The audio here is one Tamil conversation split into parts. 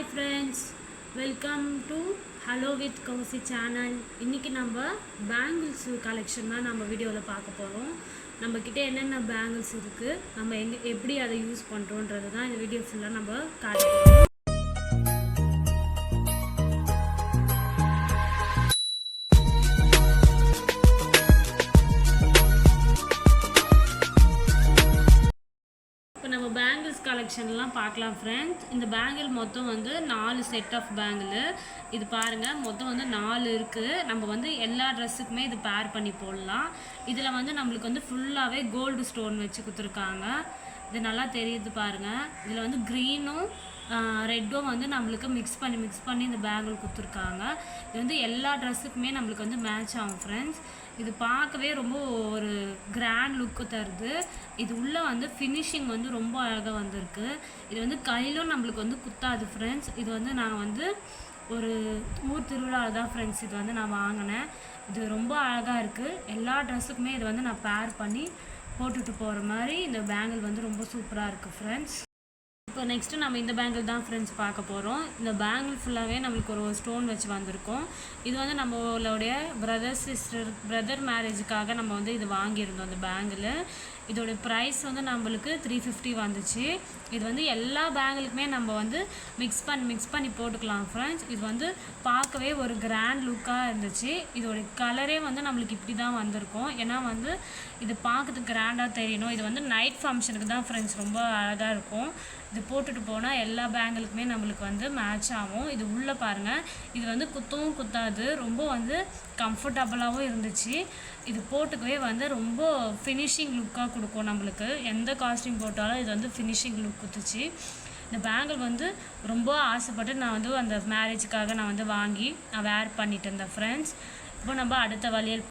Hi friends, welcome to Hello with Kausi channel. இன்னைக்கு நம்ம பேங்கிள்ஸ் கலெக்ஷன் தான் நம்ம வீடியோவில் பார்க்க போகிறோம். நம்மக்கிட்ட என்னென்ன பேங்கிள்ஸ் இருக்குது, நம்ம எப்படி அதை யூஸ் பண்ணுறோன்றது தான் இந்த வீடியோ ஃபுல்லாக நம்ம காட்டுறோம். நம்ம பேங்கிள்ஸ் கலெக்ஷன்லாம் பார்க்கலாம் ஃப்ரெண்ட்ஸ். இந்த பேங்கிள் மொத்தம் வந்து 4 செட் ஆஃப் பேங்கிள். இது பாருங்கள், மொத்தம் வந்து 4 இருக்குது. நம்ம வந்து எல்லா ட்ரெஸ்ஸுக்குமே இது பேர் பண்ணி போடலாம். இதில் வந்து நம்மளுக்கு வந்து ஃபுல்லாகவே கோல்டு ஸ்டோன் வச்சு கொடுத்துருக்காங்க. இது நல்லா தெரியுது பாருங்கள். இதில் வந்து க்ரீனும் ரெட்டும் வந்து நம்மளுக்கு மிக்ஸ் பண்ணி இந்த பேங்கிள் கொடுத்துருக்காங்க. இது வந்து எல்லா ட்ரெஸ்ஸுக்குமே நம்மளுக்கு வந்து மேட்ச் ஆகும் ஃப்ரெண்ட்ஸ். இது பார்க்கவே ரொம்ப ஒரு கிராண்ட் லுக்கு தருது. இது உள்ளே வந்து ஃபினிஷிங் வந்து ரொம்ப அழகாக வந்திருக்கு. இது வந்து கையிலும் நம்மளுக்கு வந்து குத்தாது ஃப்ரெண்ட்ஸ். இது வந்து நான் வந்து ஒரு ஊர் திருவிழாவில் தான் ஃப்ரெண்ட்ஸ் இது வந்து நான் வாங்கினேன். இது ரொம்ப அழகாக இருக்குது. எல்லா ட்ரெஸ்ஸுக்குமே இது வந்து நான் பேர் பண்ணி போட்டுட்டு போகிற மாதிரி இந்த பேங்கிள் வந்து ரொம்ப சூப்பராக இருக்குது ஃப்ரெண்ட்ஸ். இப்போ நெக்ஸ்ட்டு நம்ம இந்த பேங்கிள் தான் ஃப்ரெண்ட்ஸ் பார்க்க போகிறோம். இந்த பேங்கிள் ஃபுல்லாகவே நம்மளுக்கு ஒரு ஸ்டோன் வச்சு வந்திருக்கோம். இது வந்து நம்மளுடைய பிரதர் மேரேஜுக்காக நம்ம வந்து இது வாங்கியிருந்தோம். அந்த பேங்கிள் இதோடைய ப்ரைஸ் வந்து நம்மளுக்கு 350 வந்துச்சு. இது வந்து எல்லா பேங்கிளுக்குமே நம்ம வந்து மிக்ஸ் பண்ணி போட்டுக்கலாம் ஃப்ரெண்ட்ஸ். இது வந்து பார்க்கவே ஒரு கிராண்ட் லுக்காக இருந்துச்சு. இதோடைய கலரே வந்து நம்மளுக்கு இப்படி தான் வந்திருக்கும். ஏன்னா வந்து இது பார்க்கறதுக்கு கிராண்டாக தெரியணும். இது வந்து நைட் ஃபங்க்ஷனுக்கு தான் ஃப்ரெண்ட்ஸ் ரொம்ப அழகாக இருக்கும். இது போட்டுட்டு போனால் எல்லா பேங்கிளுக்குமே நம்மளுக்கு வந்து மேட்ச் ஆகும். இது உள்ளே பாருங்கள், இது வந்து குத்தவும் குத்தாது, ரொம்ப வந்து கம்ஃபர்டபுளாகவும் இருந்துச்சு. இது போட்டுக்கவே வந்து ரொம்ப ஃபினிஷிங் லுக்காக கொடுக்கும். நம்மளுக்கு எந்த காஸ்டியூம் போட்டாலும் இது வந்து ஃபினிஷிங் லுக் கொடுத்துச்சு. இந்த பேங்கிள் வந்து ரொம்ப ஆசைப்பட்டு நான் வந்து அந்த மேரேஜுக்காக நான் வந்து வாங்கி நான் வேர் பண்ணிட்டு இருந்தேன் ஃப்ரெண்ட்ஸ். இப்போ நம்ம அடுத்த வளையல்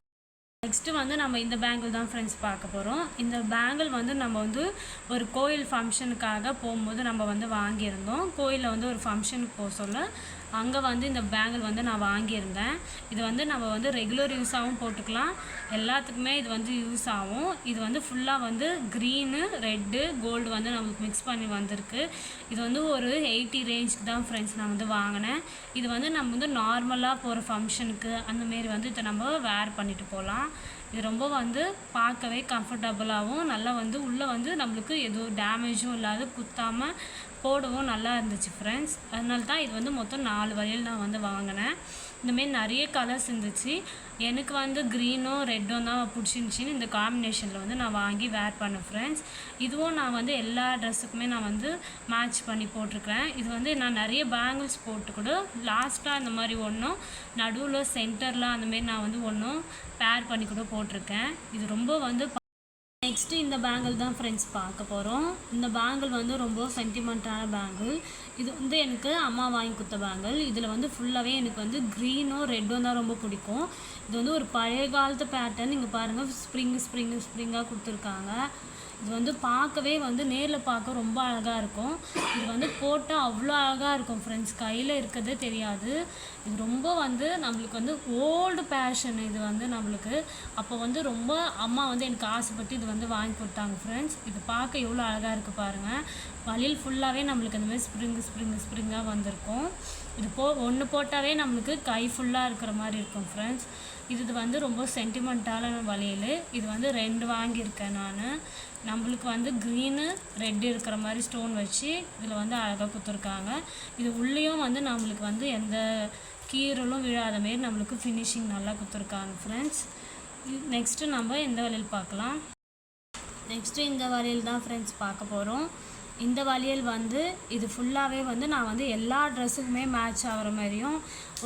நெக்ஸ்ட்டு வந்து நம்ம இந்த பேங்கிள் தான் ஃப்ரெண்ட்ஸ் பார்க்க போகிறோம். இந்த பேங்கிள் வந்து நம்ம வந்து ஒரு கோயில் ஃபங்க்ஷனுக்காக போகும்போது நம்ம வந்து வாங்கியிருந்தோம். கோயிலில் வந்து ஒரு ஃபங்க்ஷனுக்கு போக சொல்ல அங்கே வந்து இந்த பேங்கிள் வந்து நான் வாங்கியிருந்தேன். இது வந்து நம்ம வந்து ரெகுலர் யூஸாகவும் போட்டுக்கலாம், எல்லாத்துக்குமே இது வந்து யூஸ் ஆகும். இது வந்து ஃபுல்லாக வந்து க்ரீனு ரெட்டு கோல்டு வந்து நம்மளுக்கு மிக்ஸ் பண்ணி வந்திருக்கு. இது வந்து ஒரு 80 ரேஞ்சுக்கு தான் ஃப்ரெண்ட்ஸ் நான் வந்து வாங்கினேன். இது வந்து நம்ம வந்து நார்மலாக போகிற ஃபங்க்ஷனுக்கு அந்தமாரி வந்து இதை நம்ம வேர் பண்ணிட்டு போகலாம். இது ரொம்ப வந்து பார்க்கவே கம்ஃபர்டபுளாகவும் நல்லா வந்து உள்ளே வந்து நம்மளுக்கு எதுவும் டேமேஜும் இல்லாத குத்தாமல் போடவும் நல்லா இருந்துச்சு ஃப்ரெண்ட்ஸ். அதனால தான் இது வந்து மொத்தம் 4 வளையல் நான் வந்து வாங்கினேன். இந்தமாரி நிறைய கலர்ஸ் இருந்துச்சு. எனக்கு வந்து க்ரீனும் ரெட்டும் தான் பிடிச்சிருந்துச்சின்னு இந்த காம்பினேஷனில் வந்து நான் வாங்கி வேர் பண்ணேன் ஃப்ரெண்ட்ஸ். இதுவும் நான் வந்து எல்லா ட்ரெஸ்ஸுக்குமே நான் வந்து மேட்ச் பண்ணி போட்டிருக்கிறேன். இது வந்து நான் நிறைய பேங்கிள்ஸ் போட்டு கூட லாஸ்ட்டாக இந்த மாதிரி ஒன்றும் நடுவில் சென்டரில் அந்தமாரி நான் வந்து ஒன்றும் பேர் பண்ணி கூட போட்டிருக்கேன். இது ரொம்ப வந்து நெக்ஸ்ட்டு இந்த பேங்கிள் தான் ஃப்ரெண்ட்ஸ் பார்க்க போகிறோம். இந்த பேங்கிள் வந்து ரொம்ப சென்டிமெண்ட்டான பேங்கிள். இது வந்து எனக்கு அம்மா வாங்கி கொடுத்த பேங்கிள். இதில் வந்து ஃபுல்லாகவே எனக்கு வந்து க்ரீனும் ரெட்டும் தான் ரொம்ப பிடிக்கும். இது வந்து ஒரு பழைய காலத்து பேட்டர்ன். இங்கே பாருங்கள், ஸ்ப்ரிங்காக கொடுத்துருக்காங்க. இது வந்து பார்க்கவே வந்து நேரில் பார்க்க ரொம்ப அழகாக இருக்கும். இது வந்து போட்டால் அவ்வளோ அழகாக இருக்கும் ஃப்ரெண்ட்ஸ். கையில் இருக்கிறதே தெரியாது. இது ரொம்ப வந்து நம்மளுக்கு வந்து ஓல்டு பேஷன். இது வந்து நம்மளுக்கு அப்போ வந்து ரொம்ப அம்மா வந்து எனக்கு ஆசைப்பட்டு இது வந்து வாங்கி கொடுத்தாங்க ஃப்ரெண்ட்ஸ். இது பார்க்க எவ்வளோ அழகாக இருக்குது பாருங்கள். வளையல் ஃபுல்லாகவே நம்மளுக்கு அந்த மாதிரி ஸ்ப்ரிங்காக வந்திருக்கும். இது ஒன்று போட்டாவே நம்மளுக்கு கை ஃபுல்லாக இருக்கிற மாதிரி இருக்கும் ஃப்ரெண்ட்ஸ். இது வந்து ரொம்ப சென்டிமெண்ட்டான வளையல். இது வந்து 2 வாங்கியிருக்கேன் நான். நம்மளுக்கு வந்து க்ரீனு ரெட்டு இருக்கிற மாதிரி ஸ்டோன் வச்சு இதில் வந்து அழகாக கொடுத்துருக்காங்க. இது உள்ளேயும் வந்து நம்மளுக்கு வந்து எந்த கீரலும் விழாத மாரி நம்மளுக்கு ஃபினிஷிங் நல்லா கொடுத்துருக்காங்க ஃப்ரெண்ட்ஸ். நெக்ஸ்ட்டு நம்ம இந்த வளையல் பார்க்கலாம். நெக்ஸ்ட்டு இந்த வளையல் தான் ஃப்ரெண்ட்ஸ் பார்க்க போகிறோம். இந்த வளையல் வந்து இது ஃபுல்லாகவே வந்து நான் வந்து எல்லா ட்ரெஸ்ஸுக்குமே மேட்ச் ஆகிற மாதிரியும்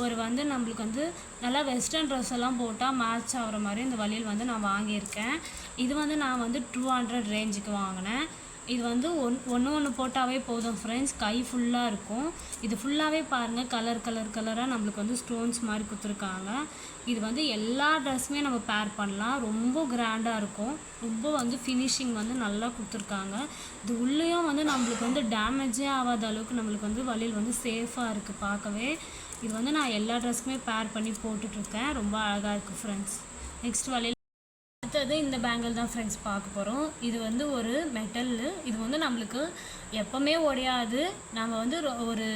ஒரு வந்து நம்மளுக்கு வந்து நல்லா வெஸ்டர்ன் ட்ரெஸ் எல்லாம் போட்டால் மேட்ச் ஆகிற மாதிரியும் இந்த வளையல் வந்து நான் வாங்கியிருக்கேன். இது வந்து நான் வந்து 200 ரேஞ்சுக்கு வாங்கினேன். இது வந்து ஒன்று போட்டாவே போதும் ஃப்ரெண்ட்ஸ், கை ஃபுல்லாக இருக்கும். இது ஃபுல்லாகவே பாருங்கள், கலராக நம்மளுக்கு வந்து ஸ்டோன்ஸ் மாதிரி கொடுத்துருக்காங்க. இது வந்து எல்லா ட்ரெஸ்ஸுமே நம்ம பேர் பண்ணலாம். ரொம்ப கிராண்டாக இருக்கும். ரொம்ப வந்து ஃபினிஷிங் வந்து நல்லா கொடுத்துருக்காங்க. இது உள்ளேயும் வந்து நம்மளுக்கு வந்து டேமேஜே ஆகாத அளவுக்கு நம்மளுக்கு வந்து வளையல் வந்து சேஃபாக இருக்குது பார்க்கவே. இது வந்து நான் எல்லா ட்ரெஸ்ஸுமே பேர் பண்ணி போட்டுட்ருக்கேன். ரொம்ப அழகாக இருக்குது ஃப்ரெண்ட்ஸ். நெக்ஸ்ட் வளையல் அடுத்தது இந்த பேங்கிள் தான் ஃப்ரெண்ட்ஸ் பார்க்க போகிறோம். இது வந்து ஒரு மெட்டல்லு. இது வந்து நம்மளுக்கு எப்போவுமே உடையாது. நம்ம வந்து ஒரு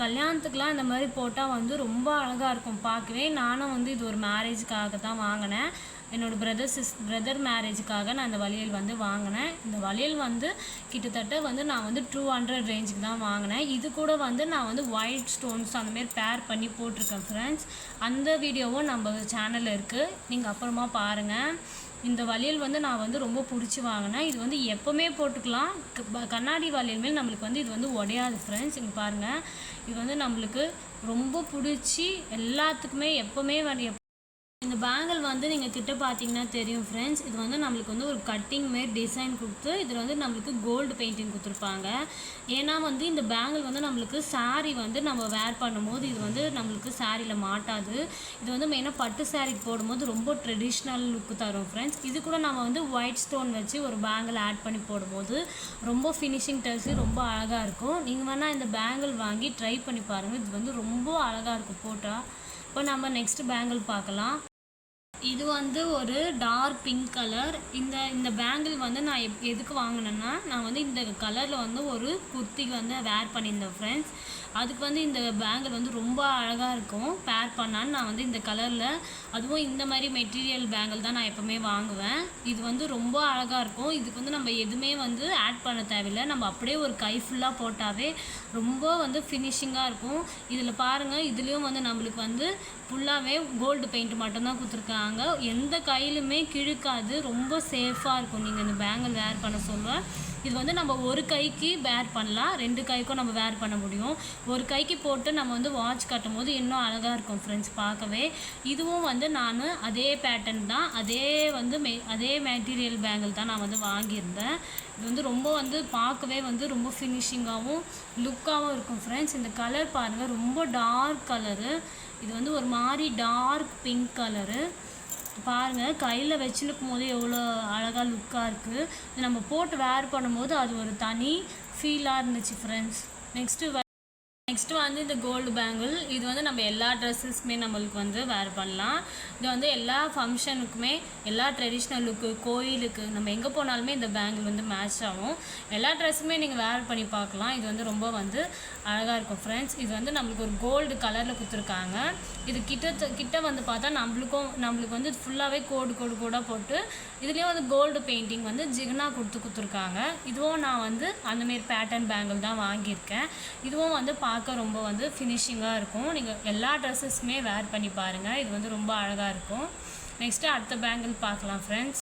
கல்யாணத்துக்குலாம் இந்த மாதிரி போட்டால் வந்து ரொம்ப அழகாக இருக்கும் பார்க்கவே. நானும் வந்து இது ஒரு மேரேஜுக்காக தான் வாங்கினேன். என்னோடய பிரதர் மேரேஜுக்காக நான் இந்த வளையல் வந்து வாங்கினேன். இந்த வளையல் வந்து கிட்டத்தட்ட வந்து நான் வந்து 200 ரேஞ்சுக்கு தான் வாங்கினேன். இது கூட வந்து நான் வந்து ஒயிட் ஸ்டோன்ஸ் அந்தமாரி பேர் பண்ணி போட்டிருக்கேன் ஃப்ரெண்ட்ஸ். அந்த வீடியோவும் நம்ம சேனலில் இருக்குது, நீங்கள் அப்புறமா பாருங்கள். இந்த வளையல் வந்து நான் வந்து ரொம்ப பிடிச்சி வாங்கினேன். இது வந்து எப்போவுமே போட்டுக்கலாம். கண்ணாடி வளையல் மேல் நம்மளுக்கு வந்து இது வந்து உடையாது ஃப்ரெண்ட்ஸ். இங்கே பாருங்கள், இது வந்து நம்மளுக்கு ரொம்ப பிடிச்சி எல்லாத்துக்குமே எப்போவுமே இந்த பேங்கிள் வந்து நீங்கள் கிட்ட பார்த்தீங்கன்னா தெரியும் ஃப்ரெண்ட்ஸ். இது வந்து நம்மளுக்கு வந்து ஒரு கட்டிங் மாரி டிசைன் கொடுத்து இதில் வந்து நம்மளுக்கு கோல்டு பெயிண்டிங் கொடுத்துருப்பாங்க. ஏன்னா வந்து இந்த பேங்கிள் வந்து நம்மளுக்கு சாரீ வந்து நம்ம வேர் பண்ணும்போது இது வந்து நம்மளுக்கு சாரியில் மாட்டாது. இது வந்து மெயினாக பட்டு சாரீக்கு போடும்போது ரொம்ப ட்ரெடிஷ்னல் லுக்கு தரும் ஃப்ரெண்ட்ஸ். இது கூட நம்ம வந்து ஒயிட் ஸ்டோன் வச்சு ஒரு பேங்கிள் ஆட் பண்ணி போடும்போது ரொம்ப ஃபினிஷிங் டச்சு ரொம்ப அழகாக இருக்கும். நீங்கள் வேணால் இந்த பேங்கிள் வாங்கி ட்ரை பண்ணி பாருங்கள். இது வந்து ரொம்ப அழகாக இருக்கும் போட்டால். இப்போ நம்ம நெக்ஸ்ட் பேங்கிள் பார்க்கலாம். இது வந்து ஒரு டார்க் பிங்க் கலர். இந்த பேங்கிள் வந்து நான் எதுக்கு வாங்கினேன்னா, நான் வந்து இந்த கலரில் வந்து ஒரு குர்த்திக்கு வந்து வேர் பண்ணியிருந்தேன் ஃப்ரெண்ட்ஸ். அதுக்கு வந்து இந்த பேங்கிள் வந்து ரொம்ப அழகாக இருக்கும் பேர் பண்ணான்னு நான் வந்து இந்த கலரில், அதுவும் இந்த மாதிரி மெட்டீரியல் பேங்கிள் தான் நான் எப்போவுமே வாங்குவேன். இது வந்து ரொம்ப அழகாக இருக்கும். இதுக்கு வந்து நம்ம எதுவுமே வந்து ஆட் பண்ண தேவையில்லை. நம்ம அப்படியே ஒரு கை ஃபுல்லாக போட்டாவே ரொம்ப வந்து ஃபினிஷிங்காக இருக்கும். இதில் பாருங்கள், இதுலேயும் வந்து நம்மளுக்கு வந்து ஃபுல்லாகவே கோல்டு பெயிண்ட் மட்டும்தான் கொடுத்துருக்காங்க. எந்த கையிலுமே கிழுக்காது, ரொம்ப சேஃபாக இருக்கும் நீங்கள் இந்த பேங்கிள் வேர் பண்ண சொல்லுவேன். இது வந்து நம்ம ஒரு கைக்கு வேர் பண்ணலாம், 2 கைக்கும் நம்ம வேர் பண்ண முடியும். ஒரு கைக்கு போட்டு நம்ம வந்து வாட்ச் கட்டும் போது இன்னும் அழகாக இருக்கும் ஃப்ரெண்ட்ஸ் பார்க்கவே. இதுவும் வந்து நான் அதே பேட்டர்ன் தான், அதே மெட்டீரியல் பேங்கிள் தான் நான் வந்து வாங்கியிருந்தேன். இது வந்து ரொம்ப வந்து பார்க்கவே வந்து ரொம்ப ஃபினிஷிங்காகவும் லுக்காகவும் இருக்கும் ஃப்ரெண்ட்ஸ். இந்த கலர் பாருங்கள், ரொம்ப டார்க் கலரு. இது வந்து ஒரு மாதிரி டார்க் பிங்க் கலரு. பாருங்கள், கையில் வச்சுருக்கும் போது எவ்வளோ அழகாக லுக்காக இருக்குது. இது நம்ம போட்டு வேர் பண்ணும்போது அது ஒரு தனி ஃபீலாக இருந்துச்சு ஃப்ரெண்ட்ஸ். நெக்ஸ்ட்டு வந்து இந்த கோல்டு பேங்கிள். இது வந்து நம்ம எல்லா ட்ரெஸ்ஸஸ்க்குமே நம்மளுக்கு வந்து வேர் பண்ணலாம். இது வந்து எல்லா ஃபங்க்ஷனுக்குமே, எல்லா ட்ரெடிஷ்னல் லுக்கு, கோயிலுக்கு நம்ம எங்கே போனாலுமே இந்த பேங்கிள் வந்து மேட்ச் ஆகும். எல்லா ட்ரெஸ்ஸுமே நீங்கள் வேர் பண்ணி பார்க்கலாம். இது வந்து ரொம்ப வந்து அழகாக இருக்கும் ஃப்ரெண்ட்ஸ். இது வந்து நம்மளுக்கு ஒரு கோல்டு கலரில் கொடுத்துருக்காங்க. இது கிட்ட வந்து பார்த்தா நம்மளுக்கு வந்து ஃபுல்லாகவே கோடாக போட்டு இதுலேயும் வந்து கோல்டு பெயிண்டிங் வந்து ஜிக்னா கொடுத்துருக்காங்க. இதுவும் நான் வந்து அந்தமாரி பேட்டர்ன் பேங்கிள் தான் வாங்கியிருக்கேன். இதுவும் வந்து பார்க்க ரொம்ப வந்து ஃபினிஷிங்காக இருக்கும். நீங்கள் எல்லா ட்ரெஸ்ஸஸுமே வேர் பண்ணி பாருங்கள். இது வந்து ரொம்ப அழகாக இருக்கும். நெக்ஸ்ட்டு அடுத்த பேங்கிள் பார்க்கலாம் ஃப்ரெண்ட்ஸ்.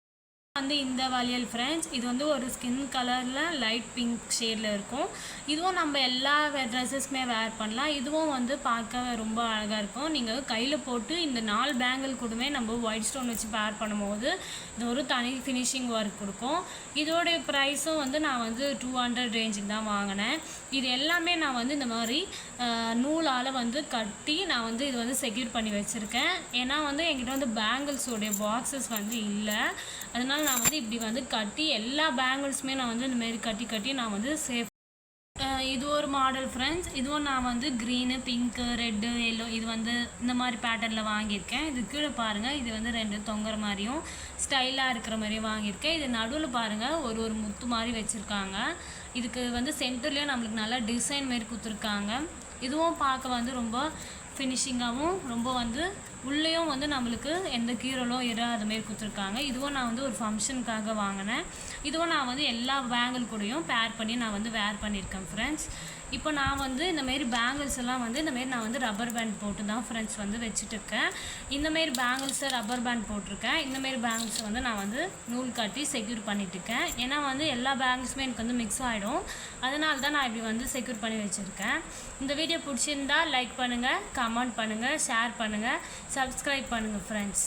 வந்து இந்த வளையல் ஃப்ரெண்ட்ஸ். இது வந்து ஒரு ஸ்கின் கலரில் லைட் பிங்க் ஷேடில் இருக்கும். இதுவும் நம்ம எல்லா ட்ரெஸ்ஸஸ்க்குமே வேர் பண்ணலாம். இதுவும் வந்து பார்க்க ரொம்ப அழகாக இருக்கும். நீங்கள் கையில் போட்டு இந்த 4 பேங்கிள் கூடவே நம்ம ஒயிட் ஸ்டோன் வச்சு பேர் பண்ணும்போது இது ஒரு தனி ஃபினிஷிங் ஒர்க் கொடுக்கும். இதோடைய ப்ரைஸும் வந்து நான் வந்து 200 ரேஞ்சுக்கு தான் வாங்கினேன். இது எல்லாமே நான் வந்து இந்த மாதிரி நூலால் வந்து கட்டி நான் வந்து இது வந்து செக்யூர் பண்ணி வச்சுருக்கேன். ஏன்னா வந்து என்கிட்ட வந்து பேங்கிள்ஸோடைய பாக்ஸஸ் வந்து இல்லை. அதனால் நான் வந்து இப்படி வந்து கட்டி எல்லா பேங்கிள்ஸுமே நான் வந்து இந்தமாரி கட்டி நான் வந்து சேஃப். இது ஒரு மாடல் ஃப்ரெண்ட்ஸ். இதுவும் நான் வந்து க்ரீனு, பிங்க்கு, ரெட்டு, எல்லோ இது வந்து இந்த மாதிரி பேட்டர்னில் வாங்கியிருக்கேன். இது கீழே பாருங்கள், இது வந்து 2 தொங்குற மாதிரியும் ஸ்டைலாக இருக்கிற மாதிரியும் வாங்கியிருக்கேன். இது நடுவில் பாருங்கள், ஒரு முத்து மாதிரி வச்சுருக்காங்க. இதுக்கு வந்து சென்டர்லேயும் நம்மளுக்கு நல்லா டிசைன் மாரி கொடுத்துருக்காங்க. இதுவும் பார்க்க வந்து ரொம்ப ஃபினிஷிங்காகவும் ரொம்ப வந்து உள்ளேயும் வந்து நம்மளுக்கு எந்த கீரலும் இராத மாரி கொடுத்துருக்காங்க. இதுவும் நான் வந்து ஒரு ஃபங்க்ஷனுக்காக வாங்கினேன். இதுவும் நான் வந்து எல்லா பேங்கிள் கூடயும் பேர் பண்ணி நான் வந்து வேர் பண்ணியிருக்கேன் ஃப்ரெண்ட்ஸ். இப்போ நான் வந்து இந்தமாரி பேங்கிள்ஸ் எல்லாம் வந்து இந்தமாரி நான் வந்து ரப்பர் பேண்ட் போட்டு தான் ஃப்ரெண்ட்ஸ் வந்து வச்சுட்டுருக்கேன். இந்தமாரி பேங்கிள்ஸை ரப்பர் பேண்ட் போட்டிருக்கேன். இந்தமாரி பேங்கிள்ஸை வந்து நான் வந்து நூல் கட்டி செக்யூர் பண்ணிட்டுருக்கேன். ஏன்னா வந்து எல்லா பேங்கிள்ஸுமே எனக்கு வந்து மிக்ஸ் ஆகிடும். அதனால தான் நான் இப்படி வந்து செக்யூர் பண்ணி வச்சுருக்கேன். இந்த வீடியோ பிடிச்சிருந்தா லைக் பண்ணுங்கள், கமெண்ட் பண்ணுங்கள், ஷேர் பண்ணுங்கள், சப்ஸ்கிரைப் பண்ணுங்கள் ஃப்ரெண்ட்ஸ்.